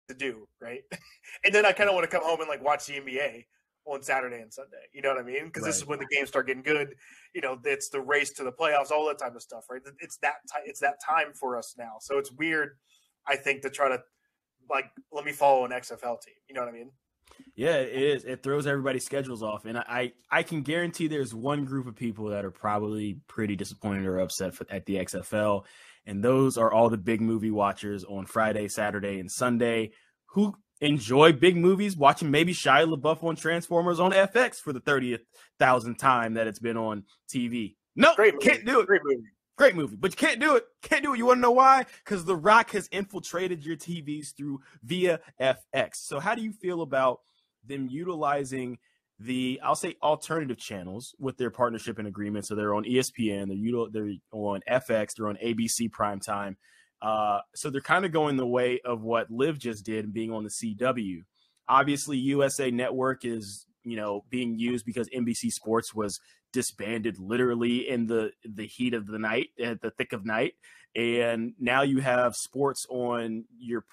to do, right? And then I kind of want to come home and like watch the NBA on Saturday and Sunday. You know what I mean? Because this Right. is when the games start getting good. You know, it's the race to the playoffs, all that type of stuff, right? It's that time for us now. So it's weird, I think, to try to like let me follow an XFL team. You know what I mean? Yeah, it is. It throws everybody's schedules off, and I can guarantee there's one group of people that are probably pretty disappointed or upset at the XFL, and those are all the big movie watchers on Friday, Saturday, and Sunday who enjoy big movies, watching maybe Shia LaBeouf on Transformers on FX for the 30,000th time that it's been on TV. No, Great movie. can't do it. Great movie. Great movie, but you can't do it. Can't do it. You want to know why? Because The Rock has infiltrated your TVs via FX. So how do you feel about them utilizing I'll say alternative channels with their partnership and agreement? So they're on ESPN, they're on FX, they're on ABC Primetime. So they're kind of going the way of what Liv just did and being on the CW. Obviously, USA Network is, being used because NBC Sports was disbanded literally in the heat of the night, at the thick of night. And now you have sports on your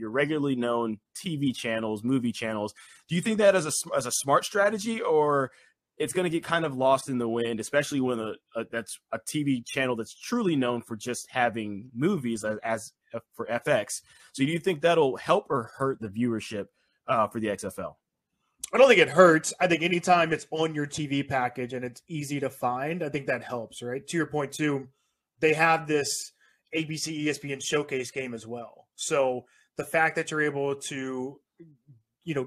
regularly known TV channels, movie channels. Do you think that as a smart strategy, or it's going to get kind of lost in the wind, especially when that's a TV channel that's truly known for just having movies as for FX? So do you think that'll help or hurt the viewership for the XFL? I don't think it hurts. I think anytime it's on your TV package and it's easy to find, I think that helps, right? To your point, too, they have this ABC ESPN showcase game as well. So the fact that you're able to,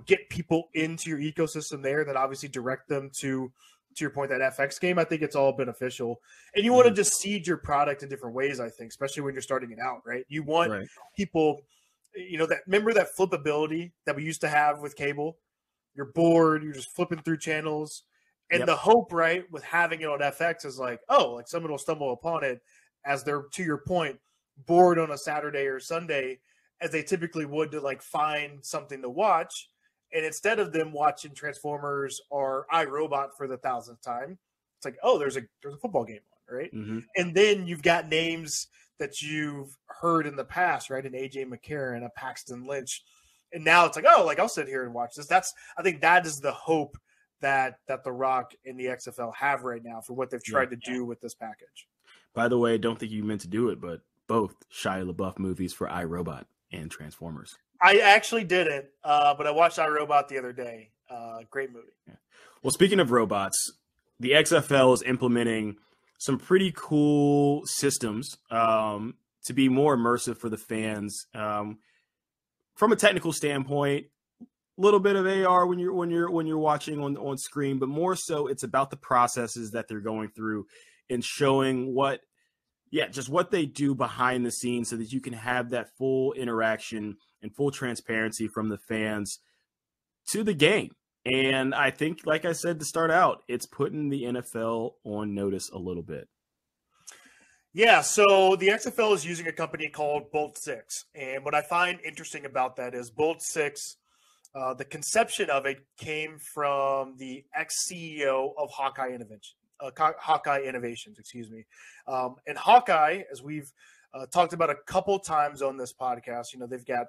get people into your ecosystem there, that obviously direct them to your point, that FX game, I think it's all beneficial. And you want to just seed your product in different ways, I think, especially when you're starting it out, right? You want people, remember that flippability that we used to have with cable? You're bored, you're just flipping through channels. And the hope, right, with having it on FX is like, like someone will stumble upon it as they're, to your point, bored on a Saturday or Sunday, as they typically would, to like find something to watch. And instead of them watching Transformers or iRobot for the 1000th time, it's like, there's a football game on, right? Mm-hmm. And then you've got names that you've heard in the past, right? An AJ McCarron, a Paxton Lynch. And now it's like, I'll sit here and watch this. I think that is the hope that The Rock and the XFL have right now for what they've tried to do with this package. By the way, I don't think you meant to do it, but both Shia LaBeouf movies for iRobot and Transformers. I actually didn't, but I watched iRobot the other day. Great movie. Yeah. Well, speaking of robots, the XFL is implementing some pretty cool systems to be more immersive for the fans. From a technical standpoint, a little bit of AR when you're watching on screen, but more so it's about the processes that they're going through and showing what they do behind the scenes, so that you can have that full interaction and full transparency from the fans to the game. And I think, like I said to start out, it's putting the NFL on notice a little bit. Yeah, so the XFL is using a company called Bolt6. And what I find interesting about that is Bolt6, the conception of it came from the ex-CEO of Hawkeye Innovations, and Hawkeye, as we've talked about a couple times on this podcast, they've got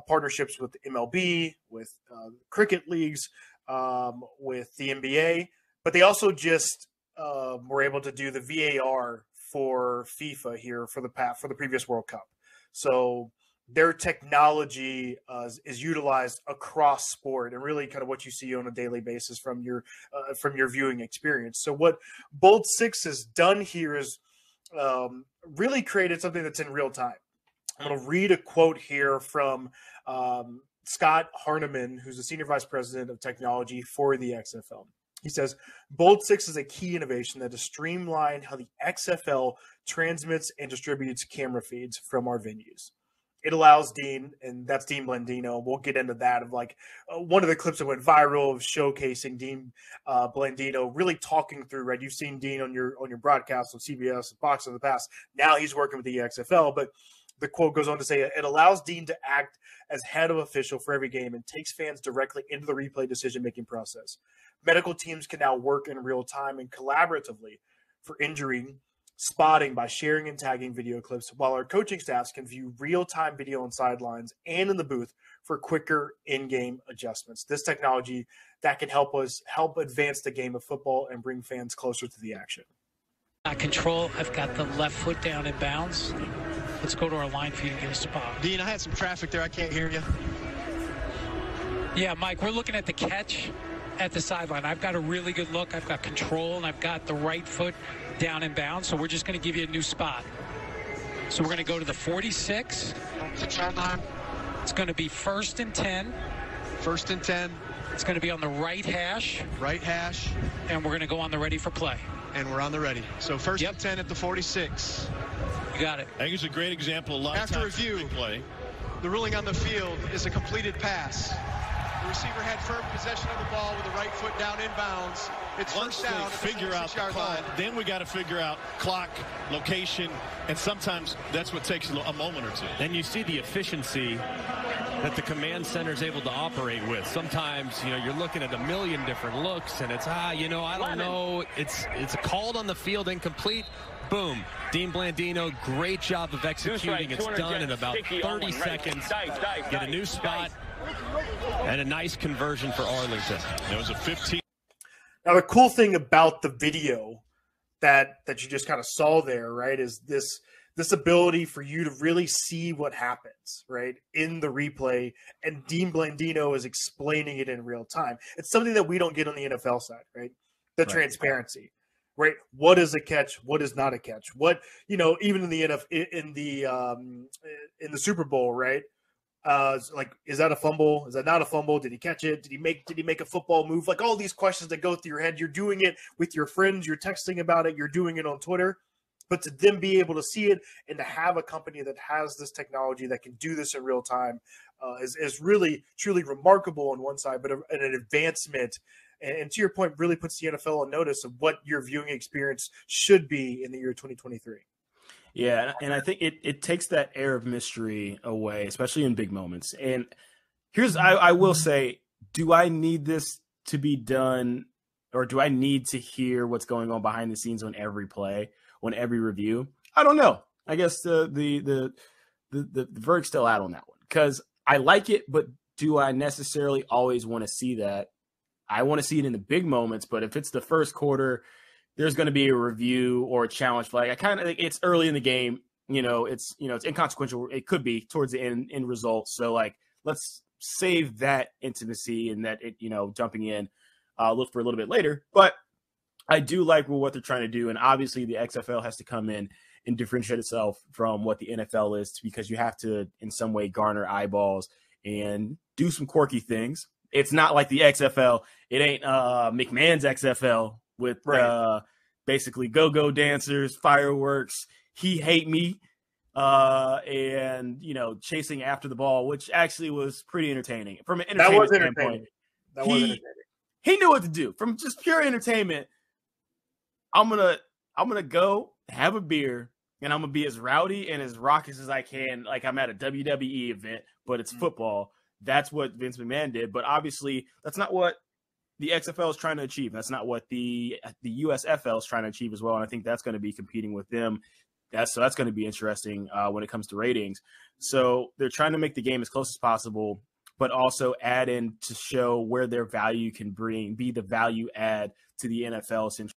partnerships with MLB, with cricket leagues, with the NBA, but they also just were able to do the VAR for FIFA here for the previous World Cup. So their technology is utilized across sport, and really kind of what you see on a daily basis from your viewing experience. So what Bolt6 has done here is really created something that's in real time. I'm going to read a quote here from Scott Harneman, who's the Senior Vice President of Technology for the XFL. He says, Bolt6 is a key innovation that has streamlined how the XFL transmits and distributes camera feeds from our venues. It allows Dean, and that's Dean Blandino. We'll get into that, of like one of the clips that went viral of showcasing Dean Blandino really talking through, right? You've seen Dean on your broadcast on CBS and Fox in the past. Now he's working with the XFL, but the quote goes on to say, it allows Dean to act as head of official for every game and takes fans directly into the replay decision-making process. Medical teams can now work in real time and collaboratively for injury spotting by sharing and tagging video clips, while our coaching staffs can view real-time video on sidelines and in the booth for quicker in-game adjustments. This technology that can help advance the game of football and bring fans closer to the action. Control, I've got the left foot down in bounds. Let's go to our line feed and get a spot. Dean, I had some traffic there. I can't hear you. Yeah, Mike, we're looking at the catch at the sideline. I've got a really good look. I've got control, and I've got the right foot down in bounds. So we're just going to give you a new spot. So we're going to go to the 46. It's going to be 1st and 10. 1st and 10. It's going to be on the right hash. Right hash. And we're going to go on the ready for play. And we're on the ready. So 1st and 10 at the 46. You got it. I think it's a great example. A lot After of times review, play. The ruling on the field is a completed pass. The receiver had firm possession of the ball with the right foot down in bounds. It's Once first down. they figure out the call, then we got to figure out clock, location, and sometimes that's what takes a moment or two. Then you see the efficiency that the command center is able to operate with. Sometimes, you're looking at a million different looks, and it's, I don't know. It's called on the field, incomplete. Boom. Dean Blandino, great job of executing. It's done in about 30 seconds. Get a new spot and a nice conversion for Arlington. It was a 15. Now, the cool thing about the video that you just kind of saw there, right, is this ability for you to really see what happens, right, in the replay, and Dean Blandino is explaining it in real time. It's something that we don't get on the NFL side, right? The transparency, right? What is a catch? What is not a catch? What, even in the in the Super Bowl, right? Like, is that a fumble? Is that not a fumble? Did he catch it? Did he make a football move? Like, all these questions that go through your head. You're doing it with your friends. You're texting about it. You're doing it on Twitter. But to then be able to see it and to have a company that has this technology that can do this in real time is really, truly remarkable on one side, but an advancement. And to your point, really puts the NFL on notice of what your viewing experience should be in the year 2023. Yeah, and I think it takes that air of mystery away, especially in big moments. And I will say, do I need this to be done, or do I need to hear what's going on behind the scenes on every play, on every review? I don't know. I guess the verdict's still out on that one, because I like it, but do I necessarily always want to see that? I want to see it in the big moments, but if it's the first quarter, there's going to be a review or a challenge flag. I kind of think it's early in the game. It's inconsequential. It could be towards the end result. So, like, let's save that intimacy and that, jumping in, look for a little bit later. But I do like what they're trying to do. And obviously the XFL has to come in and differentiate itself from what the NFL is, because you have to, in some way, garner eyeballs and do some quirky things. It's not like the XFL. It ain't McMahon's XFL with basically go-go dancers, fireworks, he hate me, and chasing after the ball, which actually was pretty entertaining from an entertainment standpoint. That was entertaining. He knew what to do from just pure entertainment. I'm gonna go have a beer, and I'm gonna be as rowdy and as raucous as I can, like I'm at a WWE event, but it's football. That's what Vince McMahon did. But obviously, that's not what the XFL is trying to achieve. That's not what the USFL is trying to achieve as well. And I think that's going to be competing with them. That's going to be interesting when it comes to ratings. So they're trying to make the game as close as possible, but also add in to show where their value can be the value add to the NFL, since